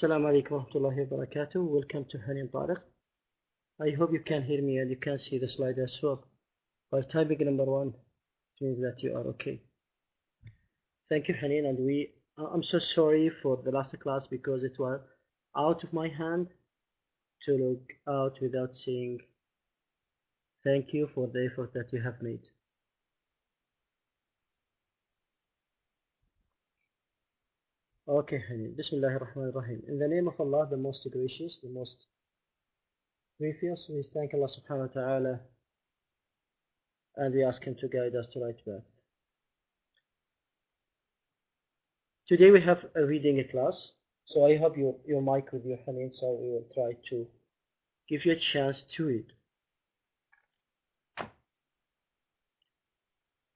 Assalamu alaikum wa rahmatullahi wa barakatuh. Welcome to Hanin Tariq. I hope you can hear me and you can see the slide as well. By typing number 1, it means that you are okay. Thank you, Hanin, and I'm so sorry for the last class because it was out of my hand to log out without saying thank you for the effort that you have made. Okay, Hanin. Bismillahir Rahmanir Rahim. In the name of Allah, the most gracious, the most gracious, we thank Allah subhanahu wa ta'ala and we ask him to guide us to right path. Today we have a reading class, so I have your mic with you, Hanin, so we will try to give you a chance to read.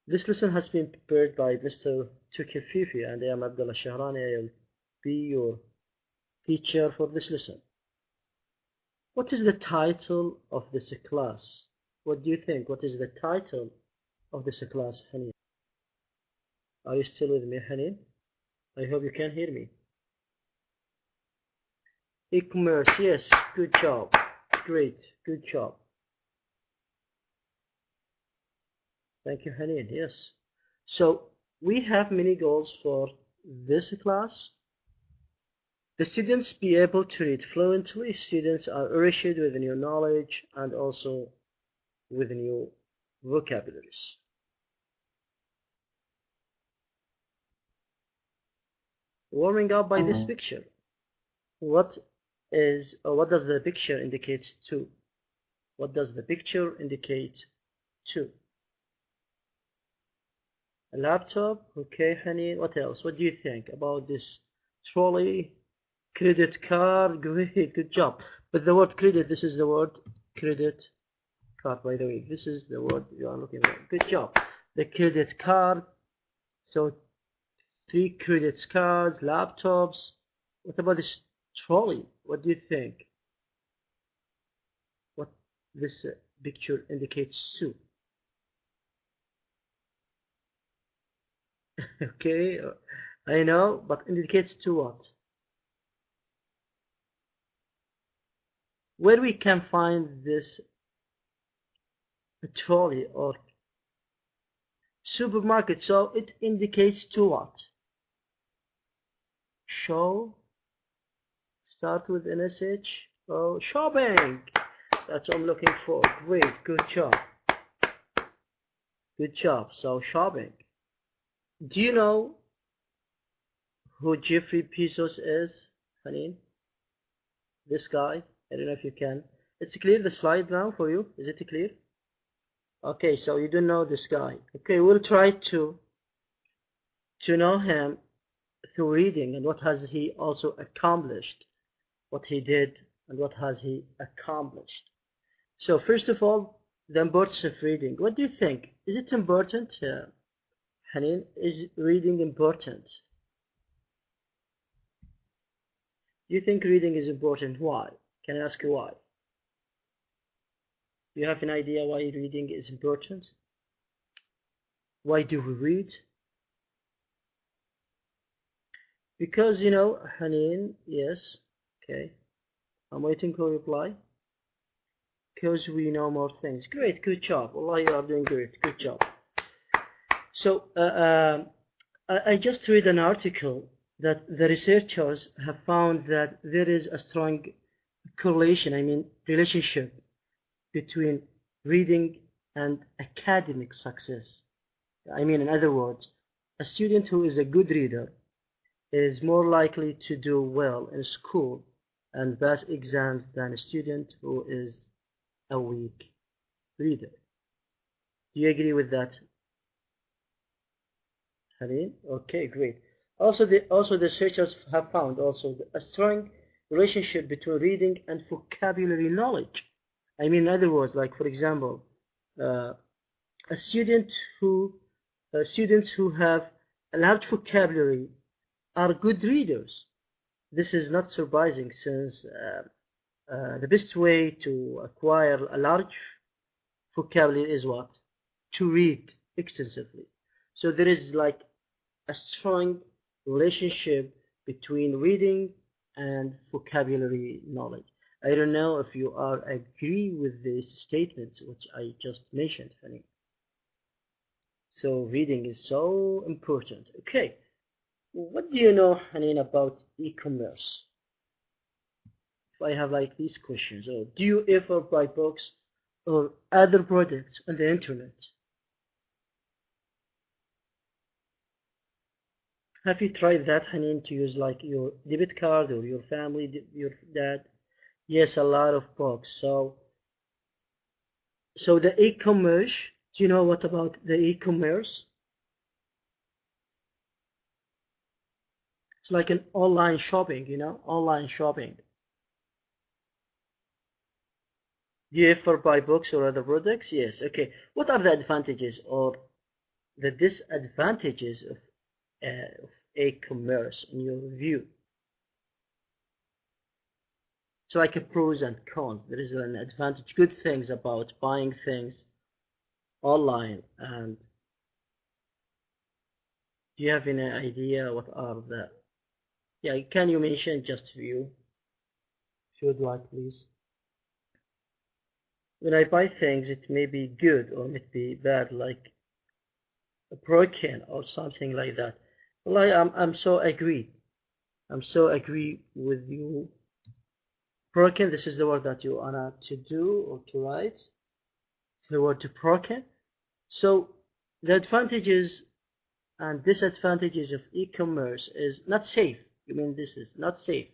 This lesson has been prepared by Mr. Tuki Fifi and I am Abdullah Shahrani. I will be your teacher for this lesson. What is the title of this class? What do you think? What is the title of this class, Hanin? Are you still with me, Hanin? I hope you can hear me. E-commerce, yes, good job. Great, good job. Thank you, Hanin. Yes. So we have many goals for this class. The students be able to read fluently. Students are enriched with new knowledge and also with new vocabularies. Warming up by this picture. What does the picture indicate to? What does the picture indicate to? A laptop, okay, Hanin. What else? What do you think about this trolley? Credit card, great, good job. But the word credit, this is the word credit card, by the way. This is the word you are looking for. Good job. The credit card. So 3 credit cards, laptops. What about this trolley? What do you think? What this picture indicates to? Okay, I know, but indicates to what? Where we can find this trolley or supermarket, so it indicates to what? Show, start with an SH. Oh, shopping. That's what I'm looking for. Great, good job. Good job. So shopping. Do you know who Jeffrey Bezos is, Hanin? This guy. I don't know if you can. It's clear the slide now for you. Is it clear? Okay, so you don't know this guy. Okay, we'll try to know him through reading and what has he also accomplished, what he did and what has he accomplished. So first of all, the importance of reading. What do you think? Is it important, Hanin? Is reading important? Do you think reading is important? Why? Can I ask you why? Do you have an idea why reading is important? Why do we read? Because, you know, Hanin, yes, okay. I'm waiting for a reply. Because we know more things. Great, good job. Allah, you are doing great. Good job. So, I just read an article that the researchers have found that there is a strong correlation, relationship between reading and academic success. In other words, a student who is a good reader is more likely to do well in school and pass exams than a student who is a weak reader. Do you agree with that, Hanin? Okay, great. Also the researchers have found also a strong relationship between reading and vocabulary knowledge. In other words, like for example, students who have a large vocabulary are good readers. This is not surprising since the best way to acquire a large vocabulary is what? To read extensively. So there is like a strong relationship between reading and vocabulary knowledge. I don't know if you are agree with these statements which I just mentioned, honey. So reading is so important. Okay, what do you know, honey, about e-commerce? If I have like these questions, or do you ever buy books or other products on the internet? Have you tried that, Hanin, to use like your debit card or your family, your dad? Yes, a lot of books. So the e-commerce, do you know what about the e-commerce? It's like an online shopping, online shopping. Do you ever buy books or other products? Yes. Okay. What are the advantages or the disadvantages of e-commerce in your view? It's like a pros and cons. There is an advantage, good things about buying things online, and do you have any idea what are the, yeah, can you mention just few if you would like, please? When I buy things, it may be good or it may be bad, like broken or something like that. Well, I'm so agree. I'm so agree with you. Broken, this is the word that you want to do or to write. The word to broken. So the advantages and disadvantages of e-commerce is not safe. You mean this is not safe?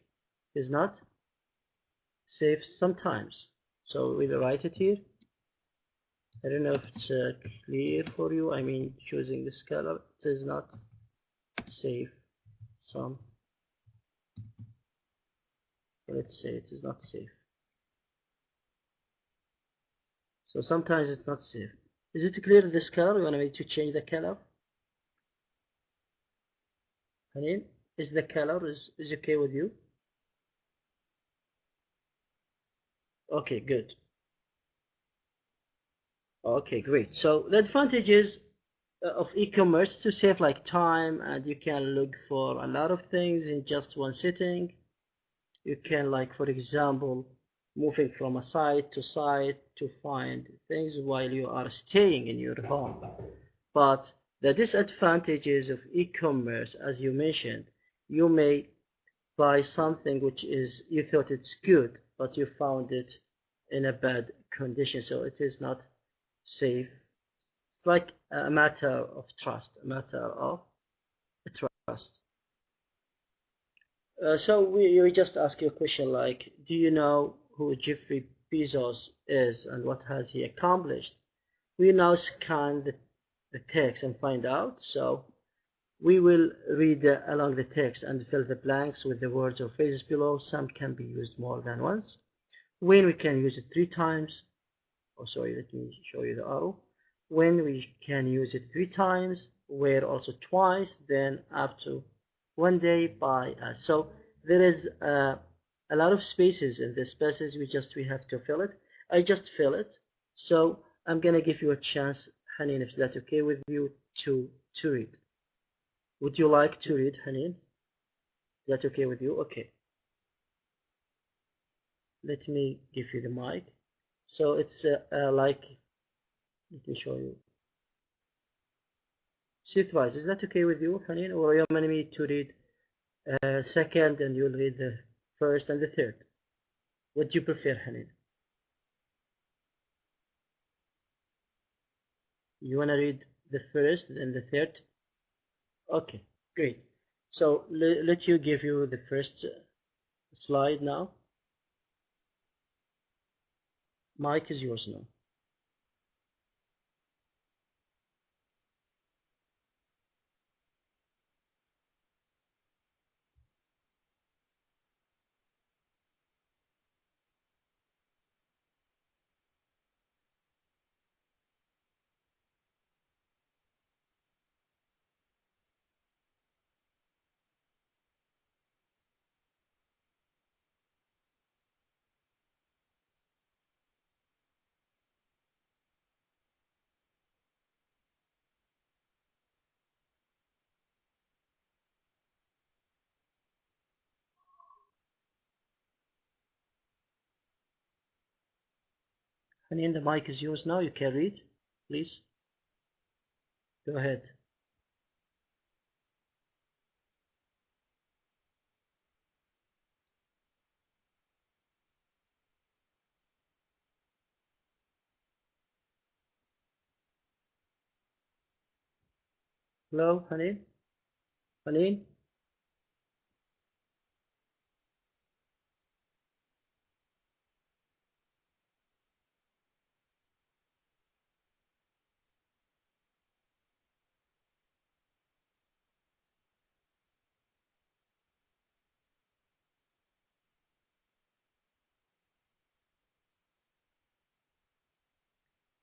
Is not safe sometimes. So we'll write it here. I don't know if it's clear for you. I mean, choosing this color, it is not safe. Some, let's say it is not safe. So sometimes it's not safe. Is it clear this color? You want me to change the color? Hanin, is the color is okay with you? Okay, good. Okay, great. So the advantages of e-commerce to save like time, and you can look for a lot of things in just one sitting. You can, like, for example, moving from a site to find things while you are staying in your home. But the disadvantages of e-commerce, as you mentioned, you may buy something which is you thought it's good, but you found it in a bad condition, so it is not safe. It's like a matter of trust, a matter of trust. So we just ask you a question like, do you know who Jeffrey Bezos is and what has he accomplished? We now scan the text and find out. So we will read along the text and fill the blanks with the words or phrases below. Some can be used more than once. When we can use it 3 times. Oh, sorry, let me show you the arrow. When we can use it 3 times, where also twice, then up to 1 day by us. So there is a lot of spaces in this passage. We have to fill it. I just fill it. So I'm gonna give you a chance, Hanin, if that's okay with you, to read. Would you like to read, Hanin? Is that okay with you? Okay. Let me give you the mic. So it's like, let me show you. Shift-wise, is that okay with you, Hanin? Or you want me to read second and you'll read the first and the third? What do you prefer, Hanin? You want to read the first and the third? Okay, great. So let you give you the first slide now. Mic is yours now. Hanin, the mic is yours now. You can read, please. Go ahead. Hello, Hanin? Hanin?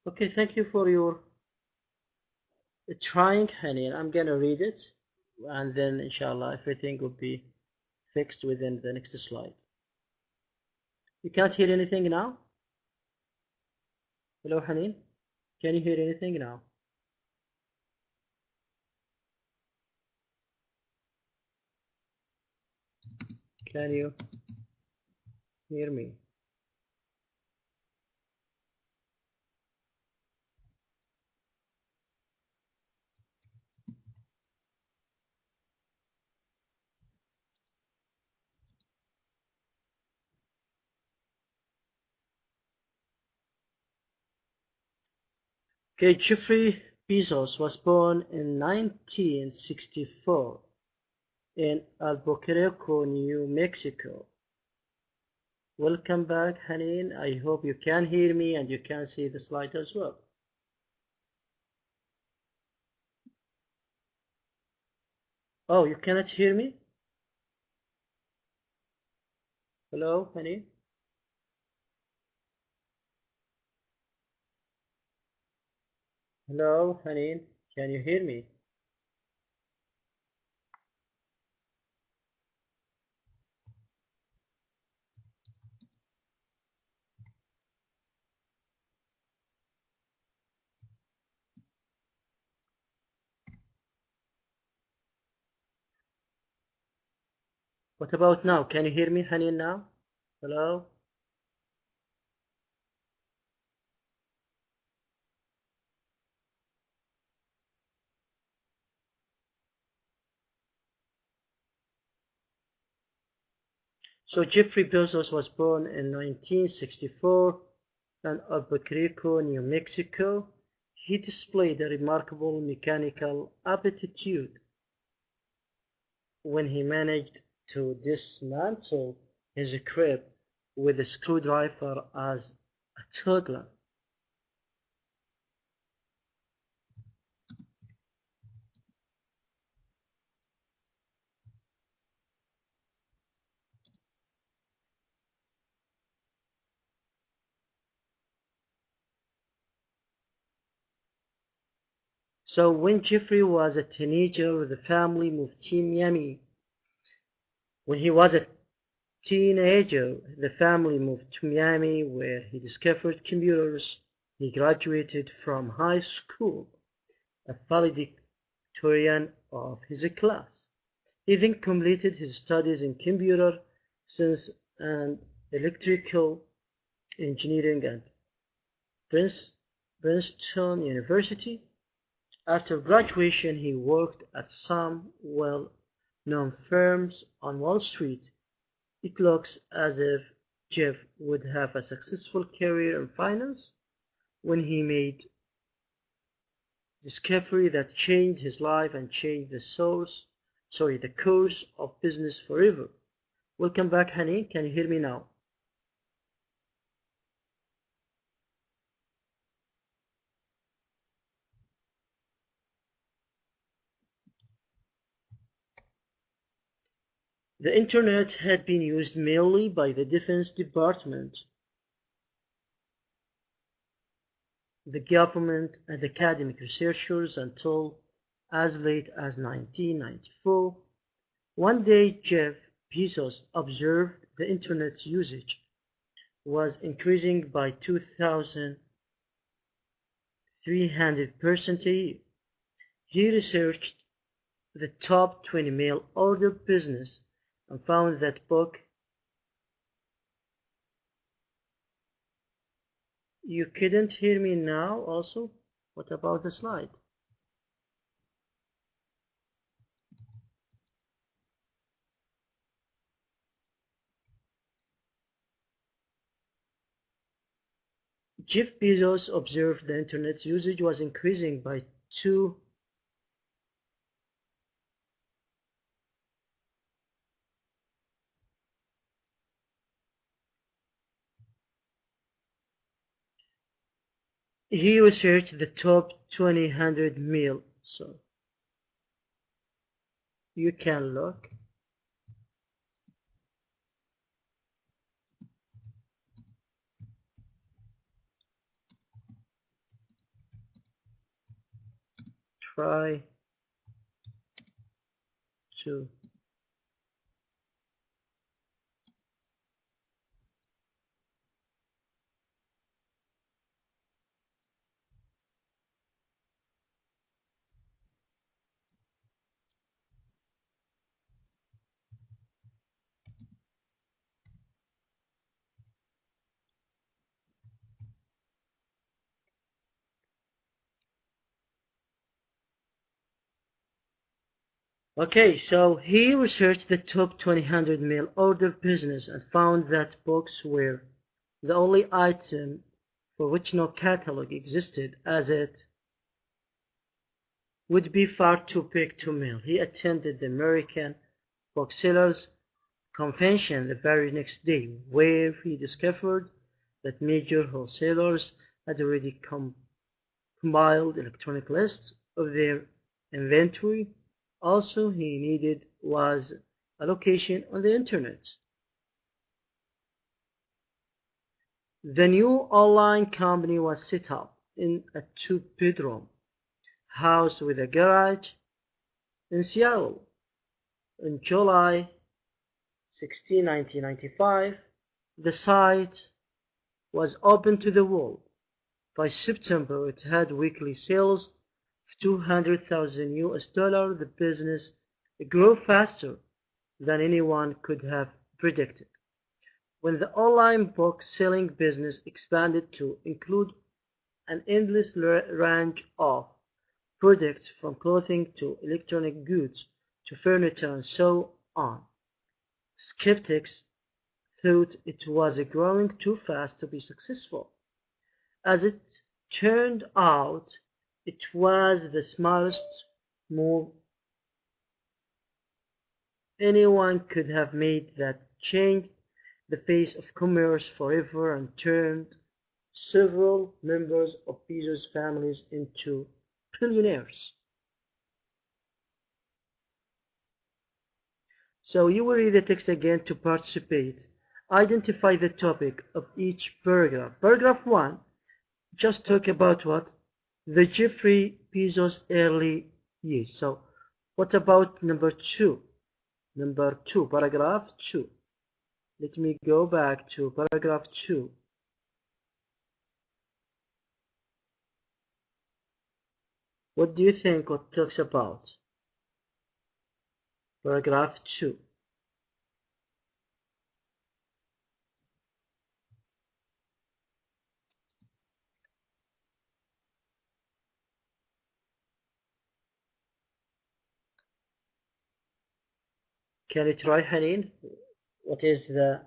Okay, thank you for your trying, Hanin. I'm gonna read it, and then inshallah everything will be fixed within the next slide. You can't hear anything now? Hello, Hanin? Can you hear anything now? Can you hear me? Okay, Jeffrey Bezos was born in 1964 in Albuquerque, New Mexico. Welcome back, Hanin. I hope you can hear me and you can see the slide as well. Oh, you cannot hear me? Hello, Hanin? Hello, Hanin. Can you hear me? What about now? Can you hear me, Hanin, now? Hello? So Jeffrey Bezos was born in 1964 in Albuquerque, New Mexico. He displayed a remarkable mechanical aptitude when he managed to dismantle his crib with a screwdriver as a toddler. So when Jeffrey was a teenager, the family moved to Miami. When he was a teenager, the family moved to Miami where he discovered computers. He graduated from high school, a valedictorian of his class. He then completed his studies in computer science and electrical engineering at Princeton University. After graduation, he worked at some well-known firms on Wall Street. It looks as if Jeff would have a successful career in finance when he made discovery that changed his life and changed the course of business forever. Welcome back, Hani. Can you hear me now? The internet had been used mainly by the Defense Department, the government, and academic researchers until as late as 1994. One day, Jeff Bezos observed the internet's usage was increasing by 2,300% a year. He researched the top 20 mail order business and found that book You couldn't hear me now also? What about the slide? Jeff Bezos observed the internet's usage was increasing by 2. He researched the top 200 meal, so you can look. Try to. Okay, so he researched the top 200 mail order business and found that books were the only item for which no catalog existed, as it would be far too big to mail. He attended the American Booksellers Convention the very next day, where he discovered that major wholesalers had already compiled electronic lists of their inventory. Also he needed was a location on the internet. The new online company was set up in a 2-bedroom house with a garage in Seattle. In July 16, 1995, the site was open to the world. By September, it had weekly sales of $200,000. The business grew faster than anyone could have predicted. When the online book selling business expanded to include an endless range of products from clothing to electronic goods to furniture and so on, skeptics thought it was growing too fast to be successful. As it turned out, it was the smartest move anyone could have made that changed the face of commerce forever and turned several members of Bezos' families into billionaires. So you will read the text again to participate. Identify the topic of each paragraph. Paragraph 1 just talk about what? The Jeffrey Bezos early years. So what about number 2? Number 2, paragraph 2. Let me go back to paragraph 2. What do you think it talks about? Paragraph 2. Can you try, Hanin? What is the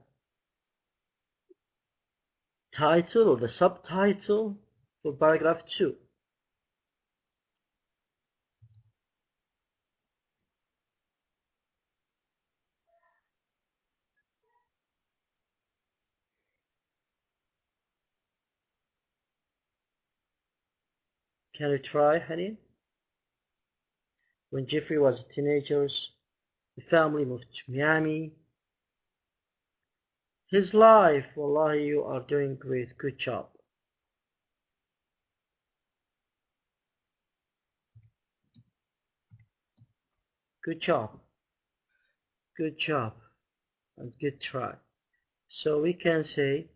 title or the subtitle for paragraph 2? Can you try, Hanin? When Jeffrey was a teenager, the family moved to Miami. His life, wallahi, you are doing great. Good job. Good job. Good job. And good try. So we can say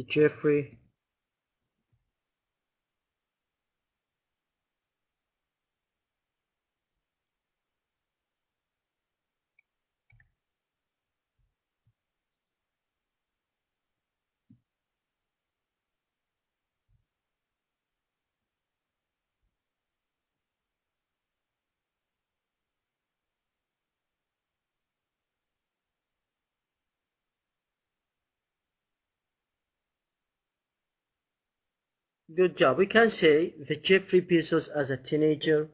Jeffrey Good job. We can say the Jeffrey Bezos as a teenager,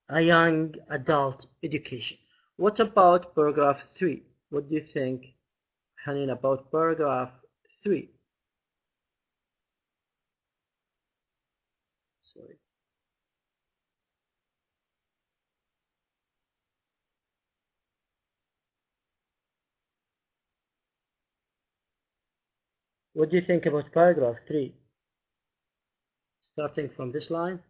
a young adult education. What about paragraph 3? What do you think, Hanin, about paragraph 3? Sorry. What do you think about paragraph 3? Starting from this line.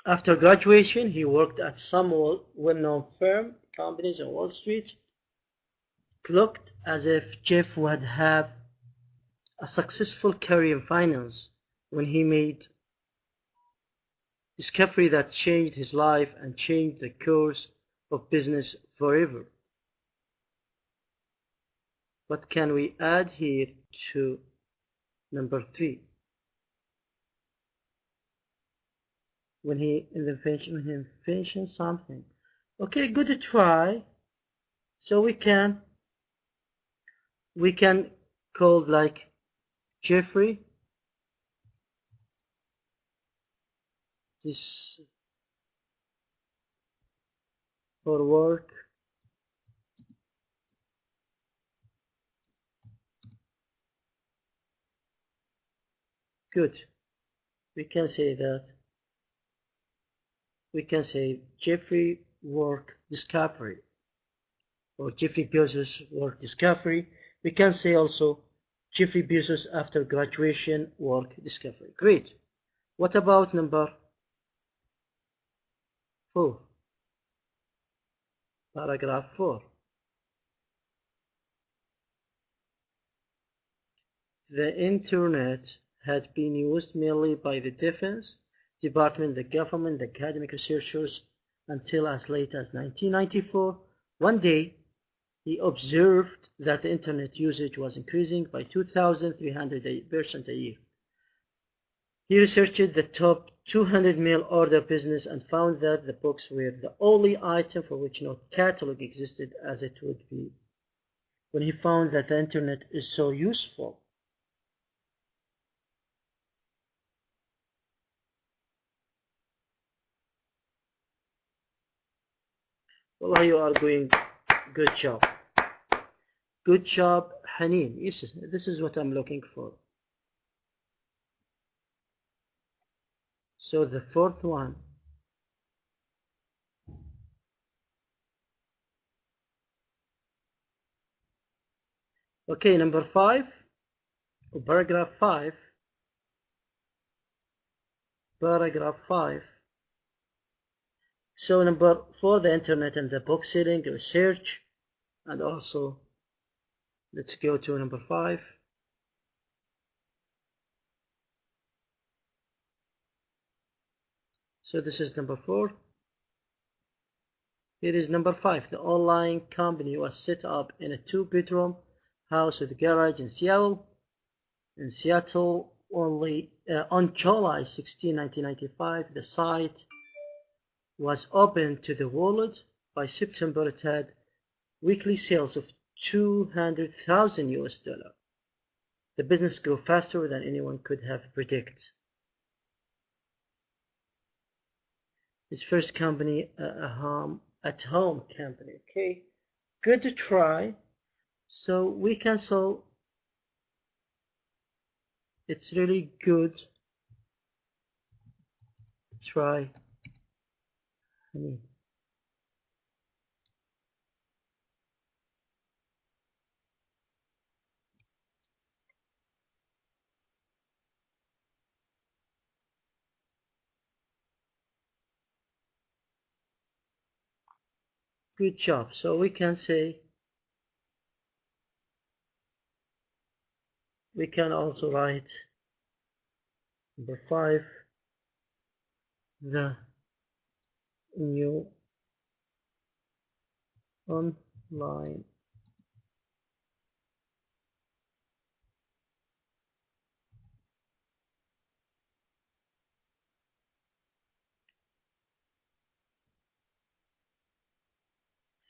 After graduation, he worked at some well-known companies on Wall Street. It looked as if Jeff would have a successful career in finance when he made discovery that changed his life and changed the course of business forever. What can we add here to number 3? When he invented something. Okay, good try. So we can call like Jeffrey this for work. Good. We can say that. We can say Jeffrey work discovery or Jeffrey Bezos work discovery. We can say also Jeffrey Bezos after graduation work discovery. Great. What about number 4? Paragraph 4. The internet had been used mainly by the defense department, the government, the academic researchers until as late as 1994. One day, he observed that the internet usage was increasing by 2,300% a year. He researched the top 200 mail order business and found that the books were the only item for which no catalog existed as it would be when he found that the internet is so useful. Well, you are doing good job. Good job, Hanin. Yes, this is what I'm looking for. So the 4th one. Okay, number 5, paragraph 5. Paragraph 5. So number 4, the internet and the book selling research, and also let's go to number 5. So this is number 4. Here is number 5. The online company was set up in a 2-bedroom house with a garage in Seattle. Only on July 16, 1995, the site was open to the world. By September, it had weekly sales of $200,000. The business grew faster than anyone could have predicted. His first company, at-home company. Okay, good to try. So we can solve. It's really good. Try. Good job. So we can say We can also write number 5, the new online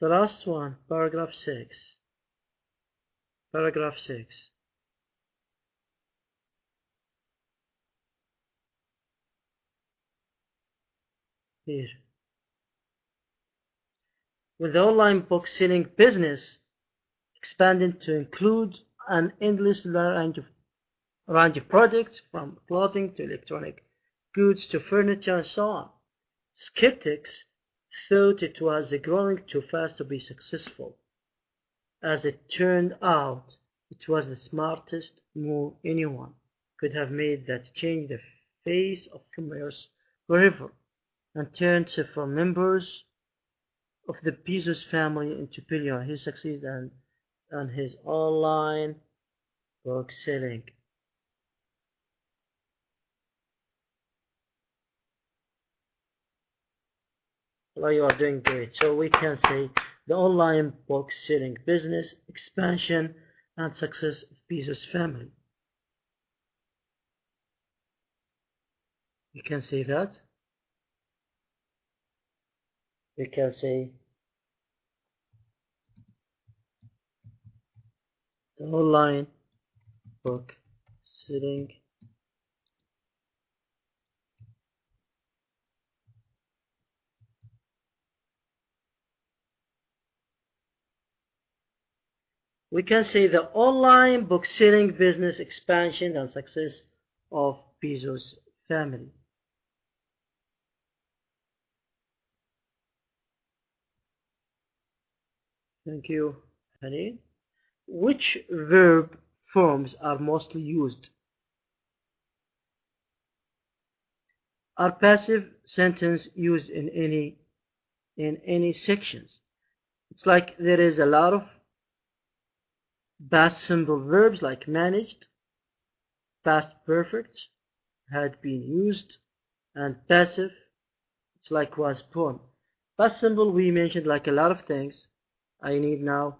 the last one, paragraph 6. Paragraph 6. Here. With the online book selling business expanded to include an endless range of products, from clothing to electronic goods to furniture and so on, skeptics thought it was growing too fast to be successful. As it turned out, it was the smartest move anyone could have made that changed the face of commerce forever and turned several members of the Bezos family into billionaires. He succeeded on his online book selling. Well, you are doing great. So we can say the online book selling business expansion and success of Bezos family. You can say that. We can say the online book selling we can say the online book selling business expansion and success of Bezos family. Thank you, Hani. Which verb forms are mostly used? Are passive sentence used in any sections? It's like there is a lot of past simple verbs like managed, past perfect, had been used, and passive, it's like was born. Past simple, we mentioned like a lot of things. I need now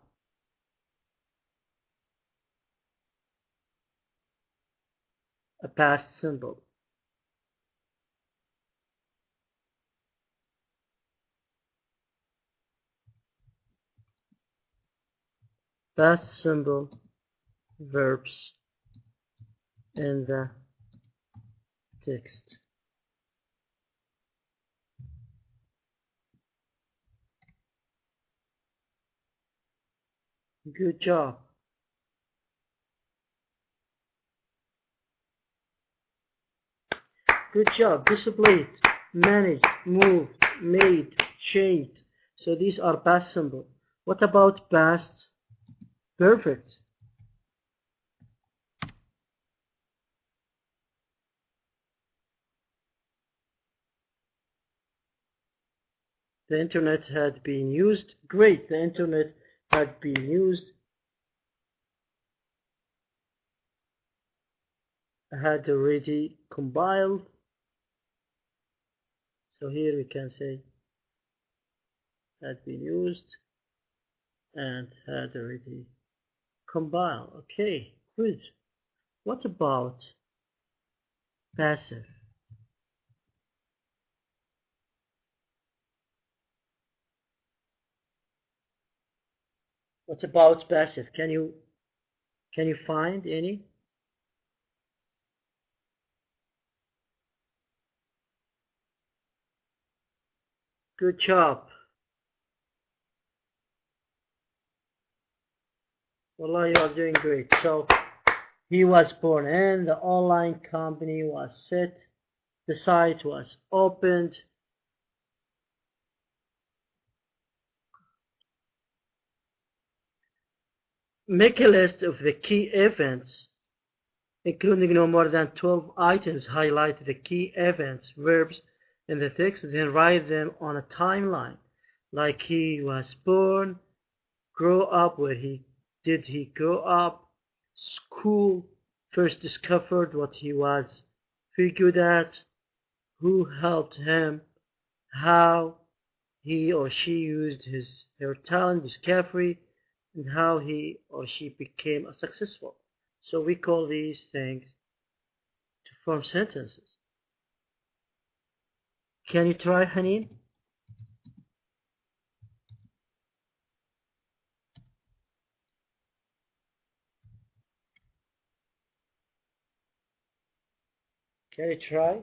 a past simple. Past simple verbs in the text. Good job. Good job. Displayed, managed, moved, made, changed. So these are past simple. What about past perfect? The internet had been used. Great, the internet had been used. Had already compiled. So here we can say had been used and had already compiled. Okay, good. What about passive? What about passive? Can you find any? Good job. Wallah, you are doing great. So he was born and the online company was set. The site was opened. Make a list of the key events, including no more than 12 items. Highlight the key events, verbs in the text, then write them on a timeline. Like he was born, grow up, where did he grow up, school, first discovered what he was very good at, who helped him, how he or she used her talent discovery, and how he or she became successful. So we call these things to form sentences. Can you try, Haneen? Can you try?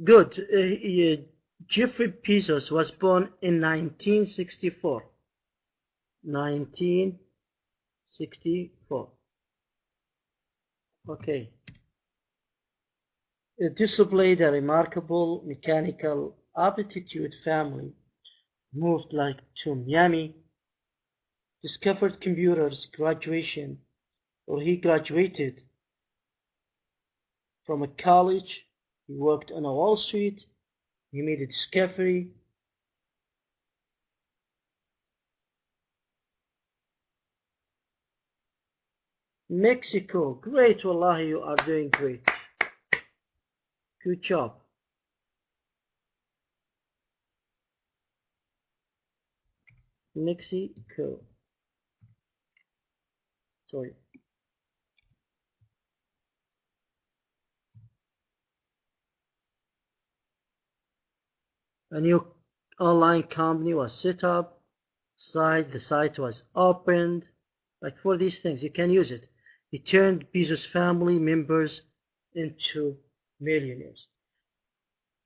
Good. Jeffrey Bezos was born in 1964. 1964. Okay. Displayed a remarkable mechanical aptitude family, moved like to Miami, discovered computers, graduation, or he graduated from a college, he worked on a Wall Street, he made a discovery. Mexico, great, wallahi, you are doing great. Good job. Mexico. Sorry. A new online company was set up. The site was opened. Like for these things, you can use it. He turned Bezos family members into millionaires.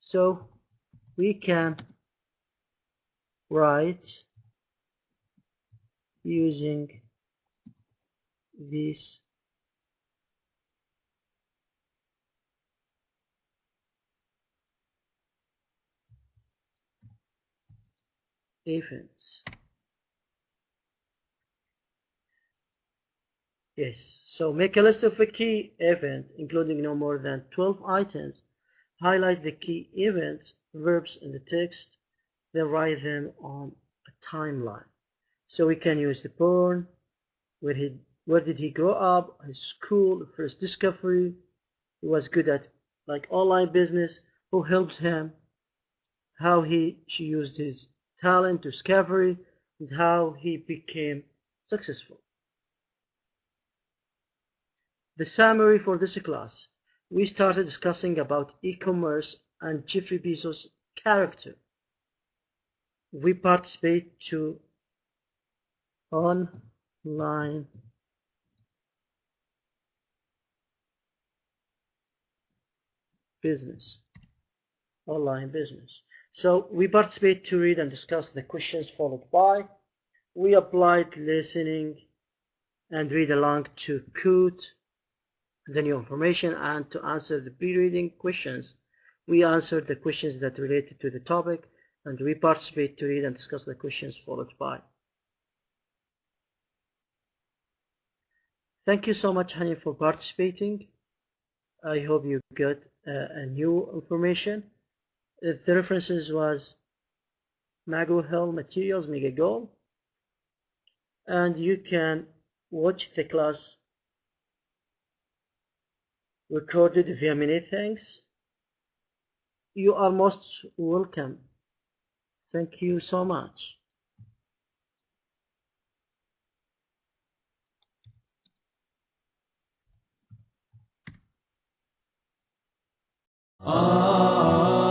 So we can write using these events. Yes, so make a list of a key event, including no more than 12 items. Highlight the key events, verbs in the text, then write them on a timeline. So we can use the born, where did he grow up, his school, first discovery, he was good at like online business, who helped him, how she used his talent to discovery, and how he became successful. The summary for this class. We started discussing about e-commerce and Jeffrey Bezos' character. We participate to online business. Online business. So we participate to read and discuss the questions followed by. We applied listening and read along to quote the new information, and to answer the pre-reading questions. We answered the questions that related to the topic, and we participate to read and discuss the questions followed by. Thank you so much, Hani, for participating. I hope you got a new information. The references was Mago Hill Materials, Mega Goal, and you can watch the class recorded via many thanks. You are most welcome. Thank you so much. Ah